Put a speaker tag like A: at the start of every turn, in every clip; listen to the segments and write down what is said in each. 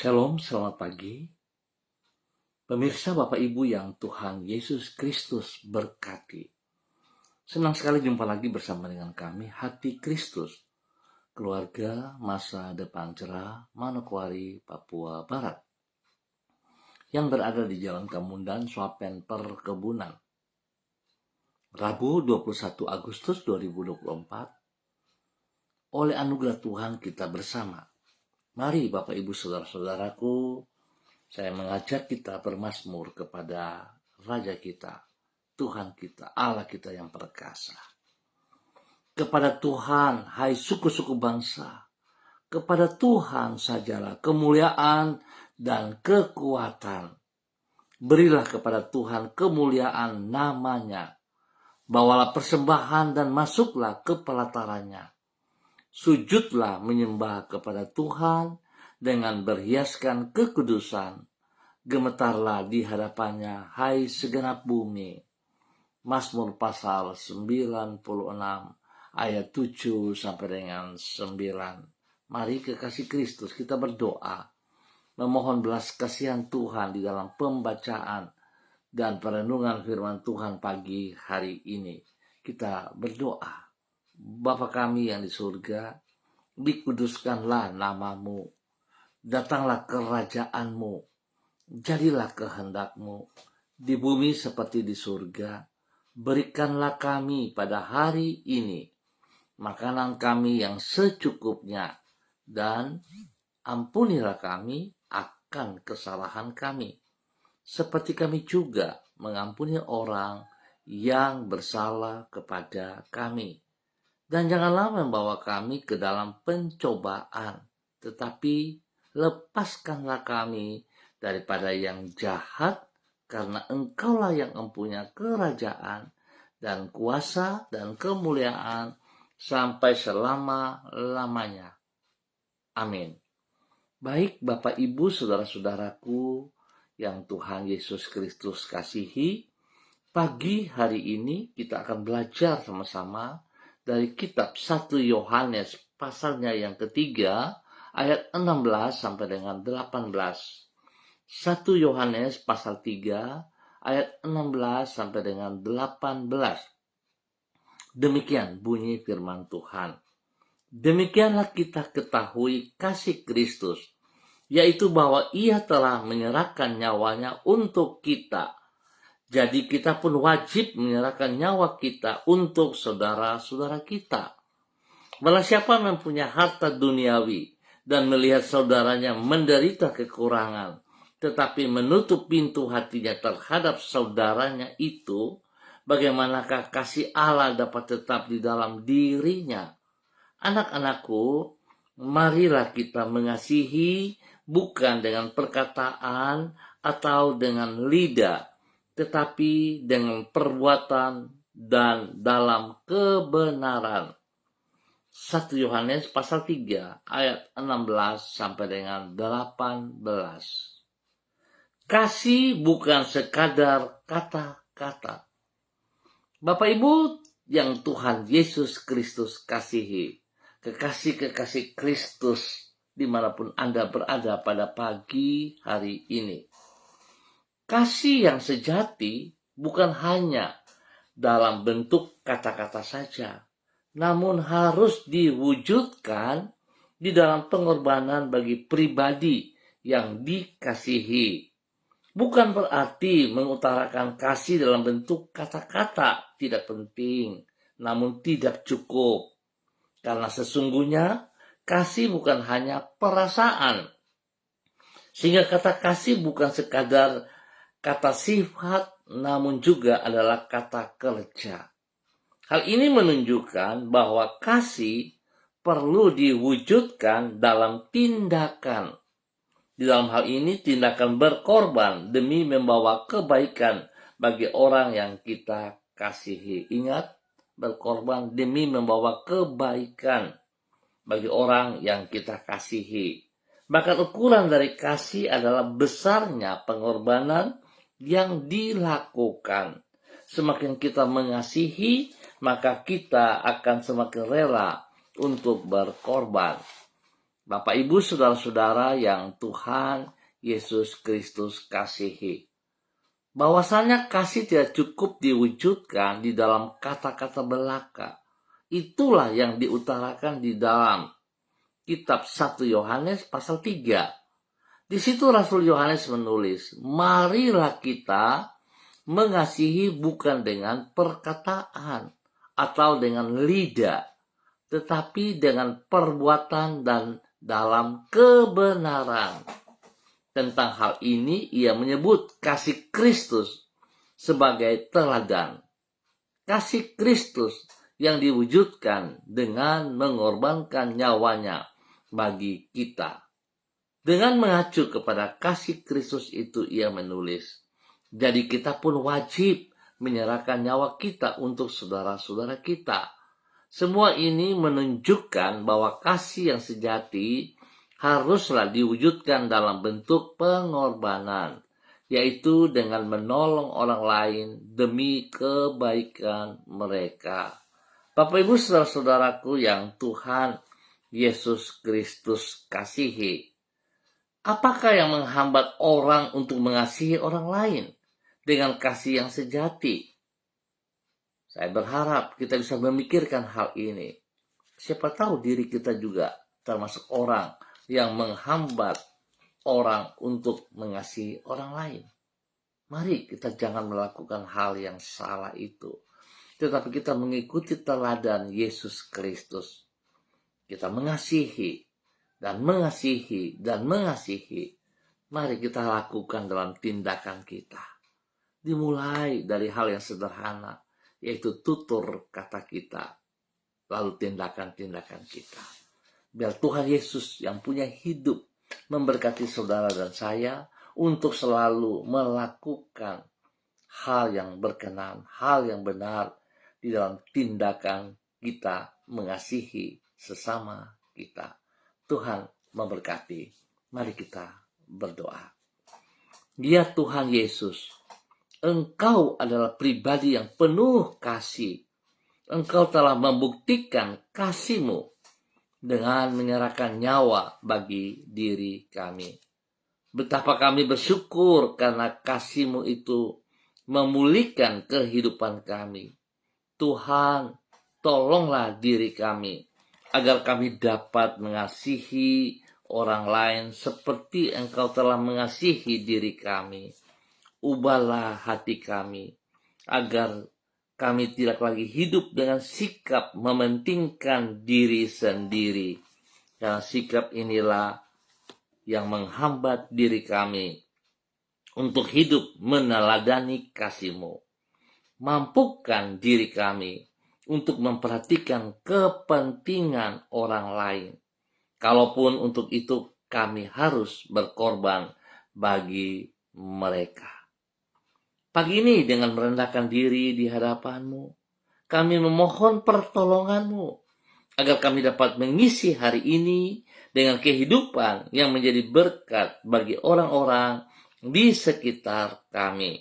A: Shalom, selamat pagi. Pemirsa Bapak Ibu yang Tuhan Yesus Kristus berkati. Senang sekali jumpa lagi bersama dengan kami, Hati Kristus, keluarga masa depan cerah, Manokwari, Papua Barat, yang berada di Jalan Kemundan, Swapen Perkebunan. Rabu 21 Agustus 2024, oleh anugerah Tuhan kita bersama. Mari Bapak Ibu Saudara-saudaraku, saya mengajak kita bermazmur kepada Raja kita, Tuhan kita, Allah kita yang perkasa. Kepada Tuhan, hai suku-suku bangsa, kepada Tuhan sajalah kemuliaan dan kekuatan. Berilah kepada Tuhan kemuliaan namanya. Bawalah persembahan dan masuklah ke pelatarannya. Sujudlah menyembah kepada Tuhan dengan berhiaskan kekudusan. Gemetarlah di hadapannya, hai segenap bumi. Mazmur pasal 96 ayat 7 sampai dengan 9. Mari kekasih Kristus kita berdoa, memohon belas kasihan Tuhan di dalam pembacaan dan perenungan firman Tuhan pagi hari ini. Kita berdoa, Bapa kami yang di surga, dikuduskanlah namamu, datanglah kerajaanmu, jadilah kehendak-Mu di bumi seperti di surga. Berikanlah kami pada hari ini makanan kami yang secukupnya, dan ampunilah kami akan kesalahan kami, seperti kami juga mengampuni orang yang bersalah kepada kami. Dan janganlah membawa kami ke dalam pencobaan, tetapi lepaskanlah kami daripada yang jahat, karena Engkaulah yang mempunyai kerajaan dan kuasa dan kemuliaan sampai selama-lamanya. Amin. Baik Bapak Ibu Saudara-saudaraku yang Tuhan Yesus Kristus kasihi, pagi hari ini kita akan belajar sama-sama dari kitab 1 Yohanes pasalnya yang ketiga, ayat 16 sampai dengan 18. 1 Yohanes pasal 3 ayat 16 sampai dengan 18. Demikian bunyi firman Tuhan. Demikianlah kita ketahui kasih Kristus, yaitu bahwa Ia telah menyerahkan nyawanya untuk kita. Jadi kita pun wajib menyerahkan nyawa kita untuk saudara-saudara kita. Malah siapa mempunyai harta duniawi dan melihat saudaranya menderita kekurangan, tetapi menutup pintu hatinya terhadap saudaranya itu, bagaimanakah kasih Allah dapat tetap di dalam dirinya? Anak-anakku, marilah kita mengasihi bukan dengan perkataan atau dengan lidah, tetapi dengan perbuatan dan dalam kebenaran. 1 Yohanes pasal 3 ayat 16 sampai dengan 18. Kasih bukan sekadar kata-kata. Bapak Ibu yang Tuhan Yesus Kristus kasihi, kekasih-kekasih Kristus dimanapun Anda berada pada pagi hari ini. Kasih yang sejati bukan hanya dalam bentuk kata-kata saja, namun harus diwujudkan di dalam pengorbanan bagi pribadi yang dikasihi. Bukan berarti mengutarakan kasih dalam bentuk kata-kata tidak penting, namun tidak cukup. Karena sesungguhnya kasih bukan hanya perasaan. Sehingga kata kasih bukan sekadar kata sifat, namun juga adalah kata kerja. Hal ini menunjukkan bahwa kasih perlu diwujudkan dalam tindakan. Di dalam hal ini tindakan berkorban demi membawa kebaikan bagi orang yang kita kasihi. Ingat, berkorban demi membawa kebaikan bagi orang yang kita kasihi. Bahkan ukuran dari kasih adalah besarnya pengorbanan yang dilakukan. Semakin kita mengasihi, maka kita akan semakin rela untuk berkorban. Bapak, Ibu, saudara-saudara yang Tuhan Yesus Kristus kasihi, bahwasanya kasih tidak cukup diwujudkan di dalam kata-kata belaka. Itulah yang diutarakan di dalam kitab 1 Yohanes pasal 3. Di situ Rasul Yohanes menulis, marilah kita mengasihi bukan dengan perkataan atau dengan lidah, tetapi dengan perbuatan dan dalam kebenaran. Tentang hal ini ia menyebut kasih Kristus sebagai teladan. Kasih Kristus yang diwujudkan dengan mengorbankan nyawanya bagi kita. Dengan mengacu kepada kasih Kristus itu ia menulis, jadi kita pun wajib menyerahkan nyawa kita untuk saudara-saudara kita. Semua ini menunjukkan bahwa kasih yang sejati haruslah diwujudkan dalam bentuk pengorbanan, yaitu dengan menolong orang lain demi kebaikan mereka. Bapak, Ibu, saudara-saudaraku yang Tuhan Yesus Kristus kasihi, apakah yang menghambat orang untuk mengasihi orang lain dengan kasih yang sejati? Saya berharap kita bisa memikirkan hal ini. Siapa tahu diri kita juga termasuk orang yang menghambat orang untuk mengasihi orang lain. Mari kita jangan melakukan hal yang salah itu, tetapi kita mengikuti teladan Yesus Kristus. Kita mengasihi dan mengasihi dan mengasihi. Mari kita lakukan dalam tindakan kita. Dimulai dari hal yang sederhana, yaitu tutur kata kita, lalu tindakan-tindakan kita. Biar Tuhan Yesus yang punya hidup memberkati saudara dan saya untuk selalu melakukan hal yang berkenan, hal yang benar di dalam tindakan kita mengasihi sesama kita. Tuhan memberkati. Mari kita berdoa. Ya Tuhan Yesus, Engkau adalah pribadi yang penuh kasih. Engkau telah membuktikan kasih-Mu dengan menyerahkan nyawa bagi diri kami. Betapa kami bersyukur karena kasih-Mu itu memulihkan kehidupan kami. Tuhan, tolonglah diri kami agar kami dapat mengasihi orang lain seperti Engkau telah mengasihi diri kami. Ubahlah hati kami agar kami tidak lagi hidup dengan sikap mementingkan diri sendiri. Karena sikap inilah yang menghambat diri kami untuk hidup meneladani kasih-Mu. Mampukan diri kami untuk memperhatikan kepentingan orang lain. Kalaupun untuk itu kami harus berkorban bagi mereka. Pagi ini dengan merendahkan diri di hadapan-Mu, kami memohon pertolongan-Mu agar kami dapat mengisi hari ini dengan kehidupan yang menjadi berkat bagi orang-orang di sekitar kami.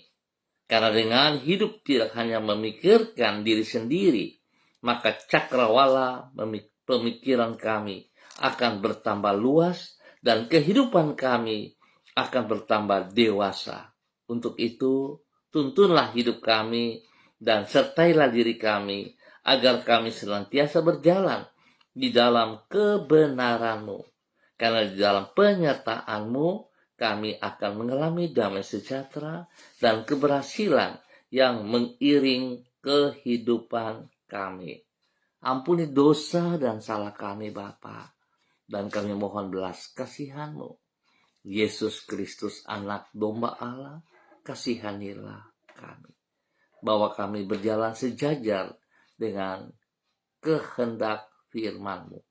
A: Karena dengan hidup tidak hanya memikirkan diri sendiri, maka cakrawala pemikiran kami akan bertambah luas dan kehidupan kami akan bertambah dewasa. Untuk itu, tuntunlah hidup kami dan sertailah diri kami agar kami senantiasa berjalan di dalam kebenaran-Mu. Karena di dalam penyertaan-Mu kami akan mengalami damai sejahtera dan keberhasilan yang mengiring kehidupan kami. Ampuni dosa dan salah kami, Bapa, dan kami mohon belas kasihan-Mu. Yesus Kristus, Anak Domba Allah, kasihanilah kami. Bahwa kami berjalan sejajar dengan kehendak firman-Mu.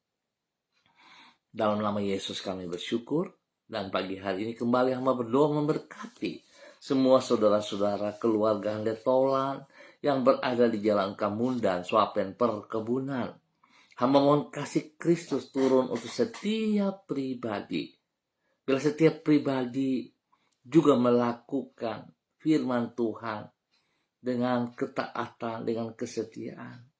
A: Dalam nama Yesus kami bersyukur, dan pagi hari ini kembali hamba berdoa memberkati semua saudara-saudara keluarga Letolan yang berada di Jalan Kamundan, Swapen Perkebunan. Hamba mohon kasih Kristus turun untuk setiap pribadi. Bila setiap pribadi juga melakukan firman Tuhan dengan ketaatan, dengan kesetiaan.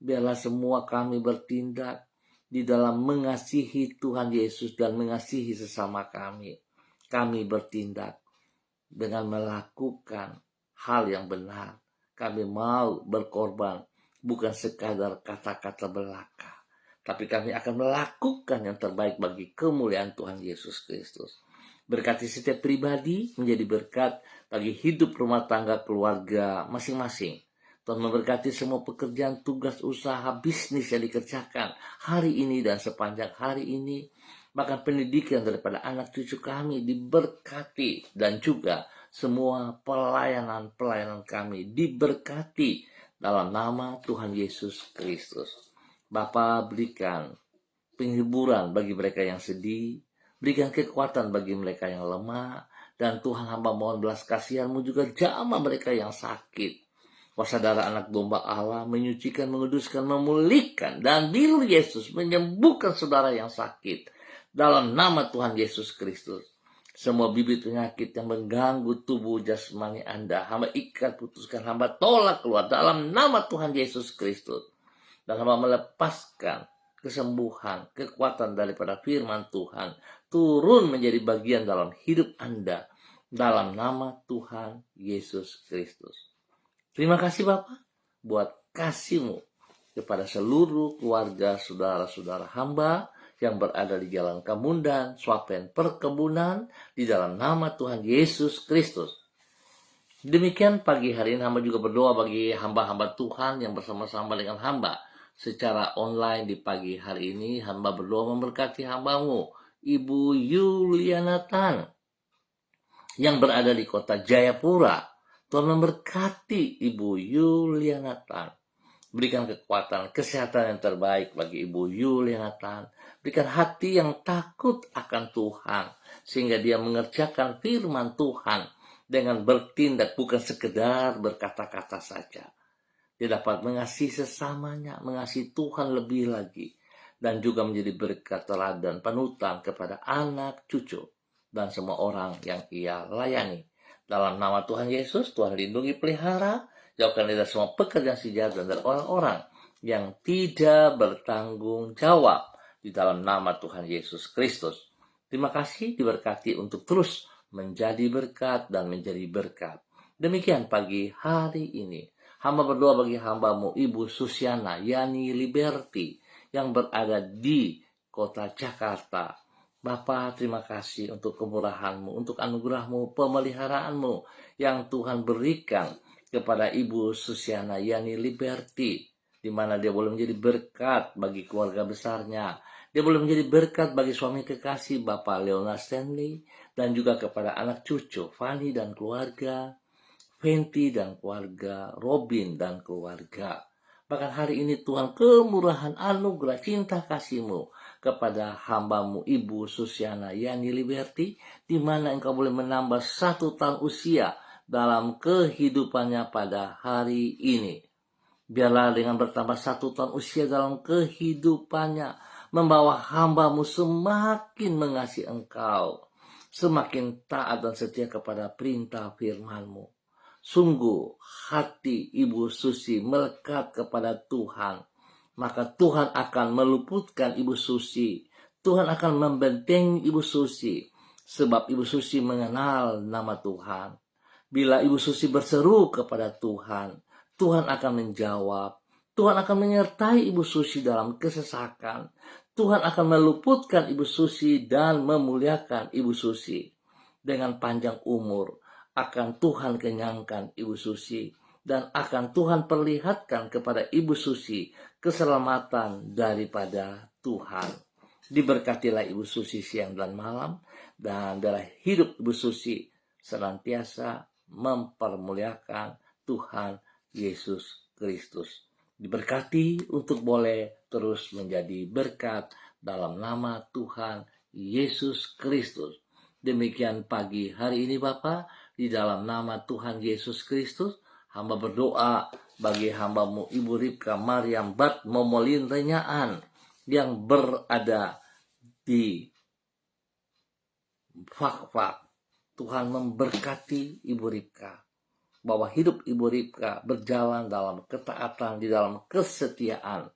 A: Biarlah semua kami bertindak di dalam mengasihi Tuhan Yesus dan mengasihi sesama kami. Kami bertindak dengan melakukan hal yang benar. Kami mau berkorban, bukan sekadar kata-kata belaka, tapi kami akan melakukan yang terbaik bagi kemuliaan Tuhan Yesus Kristus. Berkati setiap pribadi menjadi berkat bagi hidup rumah tangga keluarga masing-masing. Tuhan memberkati semua pekerjaan, tugas, usaha, bisnis yang dikerjakan hari ini dan sepanjang hari ini. Bahkan pendidikan daripada anak cucu kami diberkati, dan juga semua pelayanan kami diberkati dalam nama Tuhan Yesus Kristus. Bapa, berikan penghiburan bagi mereka yang sedih, berikan kekuatan bagi mereka yang lemah, dan Tuhan, hamba mohon belas kasihan-Mu juga jamah mereka yang sakit. Kuasa darah anak domba Allah menyucikan, menguduskan, memulihkan, dan bilur Yesus menyembuhkan saudara yang sakit. Dalam nama Tuhan Yesus Kristus, semua bibit penyakit yang mengganggu tubuh jasmani Anda, hamba ikat, putuskan, hamba tolak keluar dalam nama Tuhan Yesus Kristus. Dan hamba melepaskan kesembuhan, kekuatan daripada firman Tuhan turun menjadi bagian dalam hidup Anda dalam nama Tuhan Yesus Kristus. Terima kasih Bapak buat kasih-Mu kepada seluruh keluarga saudara-saudara hamba yang berada di Jalan Kamundan, Swapen Perkebunan, di dalam nama Tuhan Yesus Kristus. Demikian pagi hari ini hamba juga berdoa bagi hamba-hamba Tuhan yang bersama-sama dengan hamba secara online di pagi hari ini. Hamba berdoa memberkati hamba-Mu, Ibu Yuliana Tan, yang berada di kota Jayapura. Tuhan memberkati Ibu Yuliana Tan. Berikan kekuatan, kesehatan yang terbaik bagi Ibu Yuliana Tan. Berikan hati yang takut akan Tuhan, sehingga dia mengerjakan firman Tuhan dengan bertindak, bukan sekedar berkata-kata saja. Dia dapat mengasihi sesamanya, mengasihi Tuhan lebih lagi, dan juga menjadi berkat teladan panutan kepada anak, cucu, dan semua orang yang ia layani. Dalam nama Tuhan Yesus, Tuhan lindungi, pelihara, jauhkan dari semua pekerjaan si jahat dan dari orang-orang yang tidak bertanggung jawab di dalam nama Tuhan Yesus Kristus. Terima kasih, diberkati untuk terus menjadi berkat dan menjadi berkat. Demikian pagi hari ini, hamba berdoa bagi hamba-Mu Ibu Susiana Yani Liberty yang berada di kota Jakarta. Bapa, terima kasih untuk kemurahan-Mu, untuk anugerah-Mu, pemeliharaanmu yang Tuhan berikan kepada Ibu Susiana Yani Liberty, di mana dia boleh menjadi berkat bagi keluarga besarnya. Dia boleh menjadi berkat bagi suami kekasih Bapak Leonard Stanley, dan juga kepada anak cucu Fanny dan keluarga, Fenty dan keluarga, Robin dan keluarga. Bahkan hari ini Tuhan, kemurahan, anugerah, cinta kasih-Mu kepada hamba-Mu Ibu Susiana Yani Liberty, di mana Engkau boleh menambah 1 tahun usia dalam kehidupannya pada hari ini. Biarlah dengan bertambah 1 tahun usia dalam kehidupannya, membawa hamba-Mu semakin mengasihi Engkau, semakin taat dan setia kepada perintah firman-Mu. Sungguh hati Ibu Susi melekat kepada Tuhan, maka Tuhan akan meluputkan Ibu Susi. Tuhan akan membentengi Ibu Susi, sebab Ibu Susi mengenal nama Tuhan. Bila Ibu Susi berseru kepada Tuhan, Tuhan akan menjawab. Tuhan akan menyertai Ibu Susi dalam kesesakan. Tuhan akan meluputkan Ibu Susi dan memuliakan Ibu Susi. Dengan panjang umur akan Tuhan kenyangkan Ibu Susi, dan akan Tuhan perlihatkan kepada Ibu Susi keselamatan daripada Tuhan. Diberkatilah Ibu Susi siang dan malam, dan dalam hidup Ibu Susi senantiasa mempermuliakan Tuhan Yesus Kristus. Diberkati untuk boleh terus menjadi berkat dalam nama Tuhan Yesus Kristus. Demikian pagi hari ini Bapa, di dalam nama Tuhan Yesus Kristus, hamba berdoa bagi hamba-Mu Ibu Ripka Mariam Bat Momolin Renyaan yang berada di Fak-Fak. Tuhan memberkati Ibu Ripka, bahwa hidup Ibu Ripka berjalan dalam ketaatan, di dalam kesetiaan,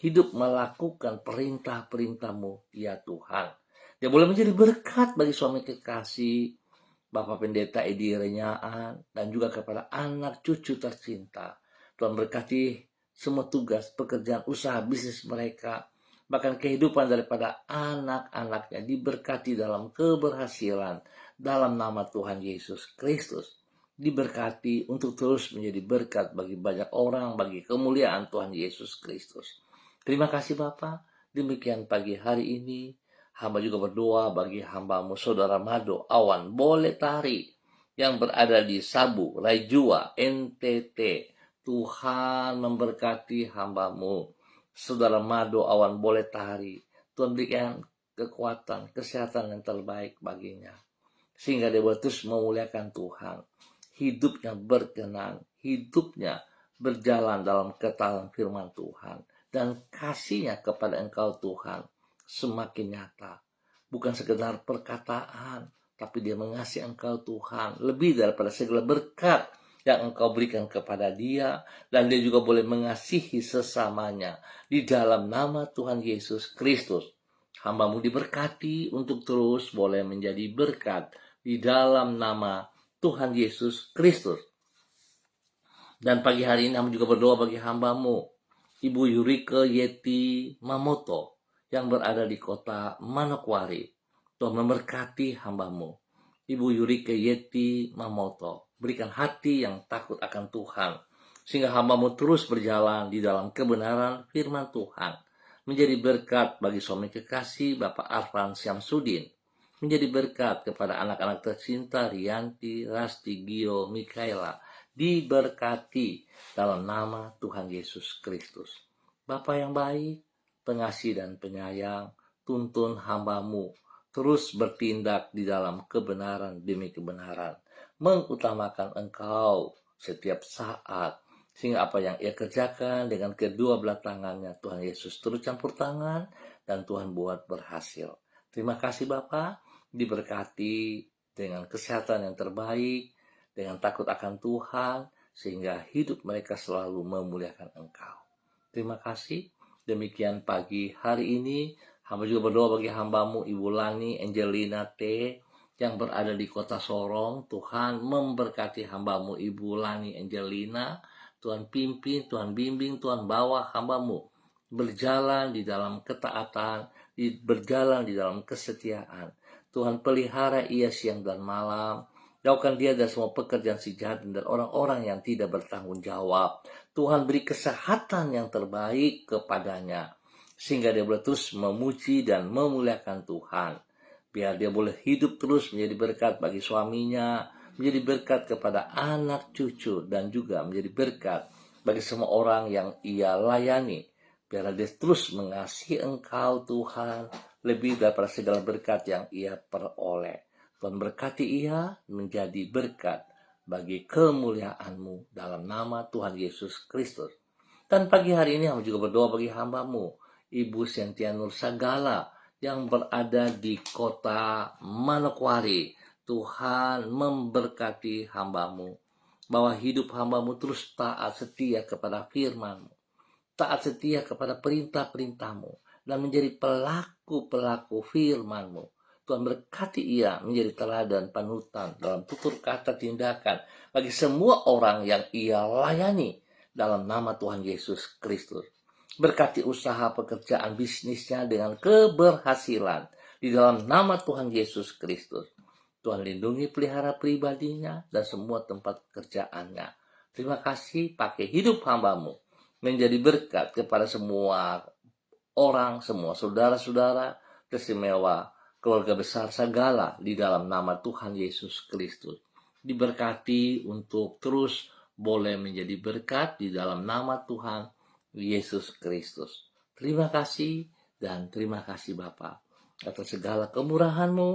A: hidup melakukan perintah-perintah-Mu, ya Tuhan. Dia boleh menjadi berkat bagi suami kekasih, Bapak Pendeta Edi Renyaan, dan juga kepada anak cucu tercinta. Tuhan berkati semua tugas, pekerjaan, usaha, bisnis mereka, bahkan kehidupan daripada anak-anaknya diberkati dalam keberhasilan dalam nama Tuhan Yesus Kristus. Diberkati untuk terus menjadi berkat bagi banyak orang, bagi kemuliaan Tuhan Yesus Kristus. Terima kasih Bapak. Demikian pagi hari ini, hamba juga berdoa bagi hamba-Mu Saudara Mado Awan Boletari yang berada di Sabu, Raijua, NTT. Tuhan memberkati hamba-Mu Saudara Mado Awan Boletari. Tuhan berikan kekuatan, kesehatan yang terbaik baginya, sehingga dia boleh terus memuliakan Tuhan. Hidupnya berkenan, hidupnya berjalan dalam ketaatan firman Tuhan, dan kasih-Nya kepada Engkau Tuhan semakin nyata. Bukan sekedar perkataan, tapi dia mengasihi Engkau Tuhan lebih daripada segala berkat yang Engkau berikan kepada dia, dan dia juga boleh mengasihi sesamanya di dalam nama Tuhan Yesus Kristus. Hamba-Mu diberkati untuk terus boleh menjadi berkat di dalam nama Tuhan Yesus Kristus. Dan pagi hari ini hamba juga berdoa bagi hamba-Mu Ibu Yurike Yeti Mamoto yang berada di kota Manokwari. Tuhan memberkati hamba-Mu Ibu Yurike Yeti Mamoto. Berikan hati yang takut akan Tuhan, sehingga hamba-Mu terus berjalan di dalam kebenaran firman Tuhan, menjadi berkat bagi suami kekasih Bapak Arfan Syamsuddin, menjadi berkat kepada anak-anak tercinta Rianti, Rasti, Gio, Mikaela, diberkati dalam nama Tuhan Yesus Kristus. Bapa yang baik, pengasih dan penyayang, tuntun hamba-Mu terus bertindak di dalam kebenaran demi kebenaran, mengutamakan Engkau setiap saat, sehingga apa yang ia kerjakan dengan kedua belah tangannya, Tuhan Yesus terus campur tangan dan Tuhan buat berhasil. Terima kasih Bapa, diberkati dengan kesehatan yang terbaik, dengan takut akan Tuhan, sehingga hidup mereka selalu memuliakan Engkau. Terima kasih. Demikian pagi hari ini, hamba juga berdoa bagi hamba-Mu Ibu Lani Angelina T yang berada di kota Sorong. Tuhan memberkati hamba-Mu Ibu Lani Angelina. Tuhan pimpin, Tuhan bimbing, Tuhan bawa hamba-Mu berjalan di dalam ketaatan, berjalan di dalam kesetiaan. Tuhan pelihara ia siang dan malam. Jauhkan dia dari semua pekerjaan si jahat dan orang-orang yang tidak bertanggung jawab. Tuhan beri kesehatan yang terbaik kepadanya, sehingga dia boleh terus memuji dan memuliakan Tuhan. Biar dia boleh hidup terus menjadi berkat bagi suaminya, menjadi berkat kepada anak cucu, dan juga menjadi berkat bagi semua orang yang ia layani. Biar dia terus mengasihi Engkau Tuhan, lebih daripada segala berkat yang ia peroleh. Tuhan berkati ia menjadi berkat bagi kemuliaan-Mu dalam nama Tuhan Yesus Kristus. Dan pagi hari ini hamba juga berdoa bagi hamba-Mu Ibu Sentia Nur Sagala yang berada di kota Manokwari. Tuhan memberkati hamba-Mu, bahwa hidup hamba-Mu terus taat setia kepada firman-Mu, taat setia kepada perintah-perintah-Mu, dan menjadi pelaku-pelaku firman-Mu. Tuhan berkati ia menjadi teladan panutan dalam tutur kata tindakan bagi semua orang yang ia layani dalam nama Tuhan Yesus Kristus. Berkati usaha pekerjaan bisnisnya dengan keberhasilan di dalam nama Tuhan Yesus Kristus. Tuhan lindungi pelihara pribadinya dan semua tempat pekerjaannya. Terima kasih, pakai hidup hamba-Mu menjadi berkat kepada semua orang, semua saudara-saudara istimewa, keluarga besar segala di dalam nama Tuhan Yesus Kristus. Diberkati untuk terus boleh menjadi berkat di dalam nama Tuhan Yesus Kristus. Terima kasih dan terima kasih Bapa atas segala kemurahan-Mu,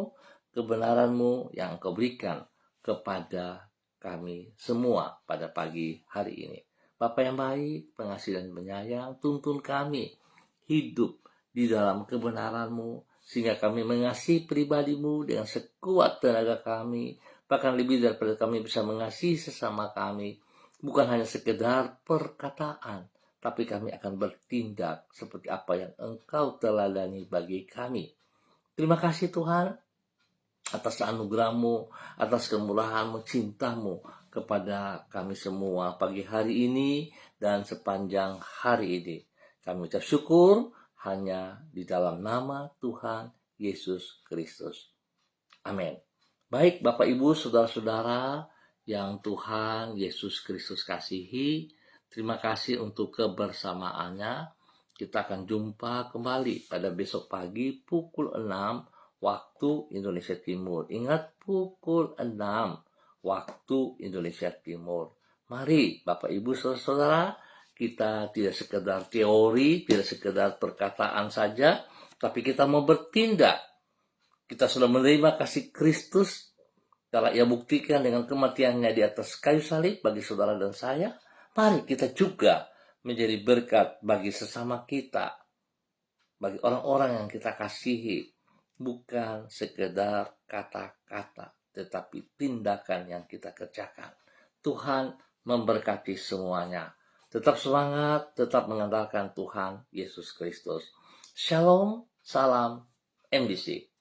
A: kebenaran-Mu yang Engkau berikan kepada kami semua pada pagi hari ini. Bapa yang baik, pengasih dan penyayang, tuntun kami hidup di dalam kebenaran-Mu, sehingga kami mengasihi pribadi-Mu dengan sekuat tenaga kami, bahkan lebih daripada kami bisa mengasihi sesama kami, bukan hanya sekedar perkataan, tapi kami akan bertindak seperti apa yang Engkau teladani bagi kami. Terima kasih Tuhan atas anugerah-Mu, atas kemurahan-Mu, cinta-Mu kepada kami semua pagi hari ini dan sepanjang hari ini. Kami ucap syukur hanya di dalam nama Tuhan Yesus Kristus. Amin. Baik Bapak Ibu, saudara-saudara yang Tuhan Yesus Kristus kasihi, terima kasih untuk kebersamaannya. Kita akan jumpa kembali pada besok pagi pukul 6 waktu Indonesia Timur. Ingat, pukul 6 waktu Indonesia Timur. Mari Bapak Ibu saudara-saudara, kita tidak sekedar teori, tidak sekedar perkataan saja, tapi kita mau bertindak. Kita sudah menerima kasih Kristus telah Ia buktikan dengan kematiannya di atas kayu salib bagi saudara dan saya. Mari kita juga menjadi berkat bagi sesama kita, bagi orang-orang yang kita kasihi. Bukan sekedar kata-kata, tetapi tindakan yang kita kerjakan. Tuhan memberkati semuanya. Tetap semangat, tetap mengandalkan Tuhan Yesus Kristus. Shalom, salam MDC.